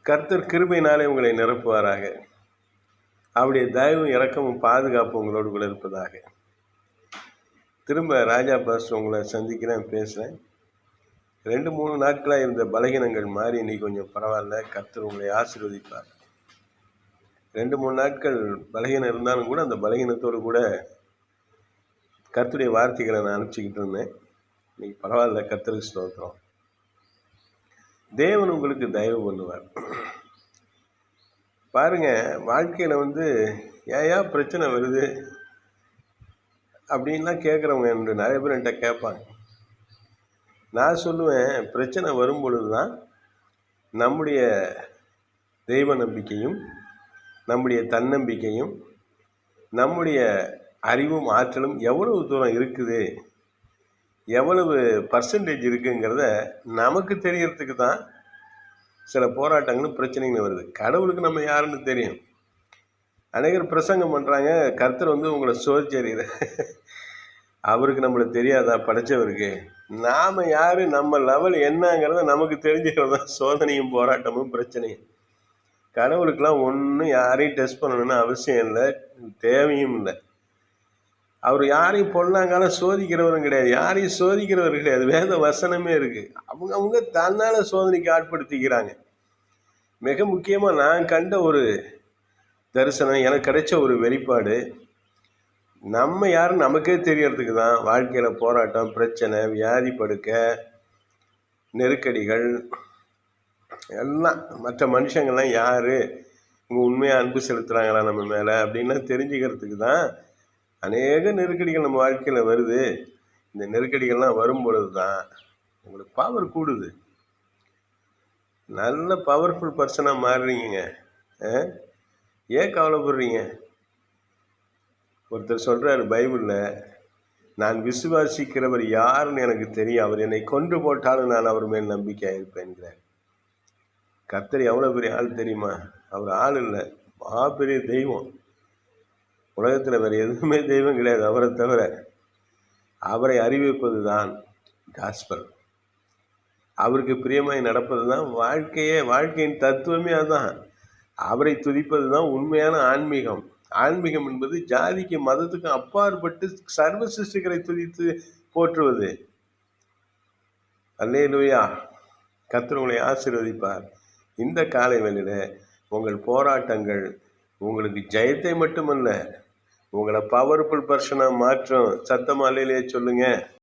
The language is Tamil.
கர்த்தர் கிருபையினாலே உங்களை நிரப்புவாராக. அவருடைய தயவும் இரக்கமும் பாதுகாப்பு உங்களோடு கூட இருப்பதாக. திரும்ப ராஜா பாஸ்டர் உங்களை சந்திக்கிறேன், பேசுகிறேன். 2-3 நாட்களாக இருந்த பலகீனங்கள் மாறி இன்னைக்கு கொஞ்சம் பரவாயில்ல. கர்த்தர் உங்களை ஆசீர்வதிப்பார். 2-3 நாட்கள் பலகீனம் இருந்தாலும் கூட அந்த பலகீனத்தோடு கூட கர்த்தருடைய வார்த்தைகளை நான் அனுப்பிச்சிக்கிட்டு இருந்தேன். இன்னைக்கு பரவாயில்ல, கர்த்தருக்கு ஸ்தோத்திரம். தேவன் உங்களுக்கு தயவு பண்ணுவார். பாருங்க, வாழ்க்கையில் ஏன் பிரச்சனை வருது அப்படின்லாம் கேட்குறவங்க நிறைய பேர் என்கிட்ட கேட்பாங்க. நான் சொல்லுவேன், பிரச்சனை வரும் பொழுது தான் நம்முடைய தெய்வ நம்பிக்கையும் நம்முடைய தன்னம்பிக்கையும் நம்முடைய அறிவும் ஆற்றலும் எவ்வளவு தூரம் இருக்குது, எவ்வளவு பர்சன்டேஜ் இருக்குங்கிறத நமக்கு தெரியறதுக்கு தான் சில போராட்டங்களும் பிரச்சனைகளும் வருது. கடவுளுக்கு நம்ம யாருன்னு தெரியும். அநேகர் பிரசங்கம் பண்ணுறாங்க, கர்த்தர் உங்களை சோதிச்சறிகிற அவருக்கு நம்மளுக்கு தெரியாதா? படைச்சவருக்கு நாம் யார், நம்ம லெவல் என்னங்கிறத நமக்கு தெரிஞ்சுக்கிறது தான் சோதனையும் போராட்டமும் பிரச்சனையும். கடவுளுக்கெல்லாம் ஒன்றும் யாரையும் டெஸ்ட் பண்ணணும்னு அவசியம் இல்லை, தேவையும் இல்லை. அவர் யாரையும் பொல்லாங்கால சோதிக்கிறவரும் கிடையாது, யாரையும் சோதிக்கிறவர் கிடையாது. வேத வசனமே இருக்குது. அவங்க தன்னால் சோதனைக்கு ஆட்படுத்திக்கிறாங்க. மிக முக்கியமாக நான் கண்ட ஒரு தரிசனம், எனக்கு கிடைச்ச ஒரு வெளிப்பாடு, நம்ம யாரும் நமக்கே தெரியறதுக்கு தான் வாழ்க்கையில் போராட்டம், பிரச்சனை, வியாதி படுக்க, நெருக்கடிகள் எல்லாம். மற்ற மனுஷங்கள்லாம் யார், இவங்க உண்மையாக அன்பு செலுத்துகிறாங்களா நம்ம மேலே அப்படின்லாம் தெரிஞ்சுக்கிறதுக்கு தான் அநேக நெருக்கடிகள் நம்ம வாழ்க்கையில் வருது. இந்த நெருக்கடிகள்லாம் வரும் பொழுது தான் உங்களுக்கு பவர் கூடுது. நல்ல பவர்ஃபுல் பர்சனாக மாறுறீங்க. ஏன் கவலைப்படுறீங்க? ஒருத்தர் சொல்கிறார் பைபிளில், நான் விசுவாசிக்கிறவர் யாருன்னு எனக்கு தெரியும், அவர் என்னை கொன்று போட்டாலும் நான் அவர் மேல் நம்பிக்கையாக இருப்பேன்கிறார். கர்த்தர் எவ்வளோ பெரிய ஆள் தெரியுமா? அவர் ஆள் இல்லை, பெரிய தெய்வம். உலகத்தில் வேறு எதுவுமே தெய்வம் கிடையாது அவரை தவிர. அவரை அறிவிப்பது தான் காஸ்பல். அவருக்கு பிரியமாய் நடப்பது தான் வாழ்க்கையின் தத்துவமே அதுதான். அவரை துதிப்பது தான் உண்மையான ஆன்மீகம். ஆன்மீகம் என்பது ஜாதிக்கு மதத்துக்கும் அப்பாற்பட்டு சர்வ சிருஷ்டிகரை துதித்து போற்றுவது. அல்லேலூயா. கர்த்தர் உங்களை ஆசீர்வதிப்பார். இந்த காலை வேளையில உங்கள் போராட்டங்கள் உங்களுக்கு ஜெயத்தை மட்டுமல்ல, உங்களை பவர்ஃபுல் பர்சனாக மாற்றும். சத்தமா அல்லேலூயா சொல்லுங்க.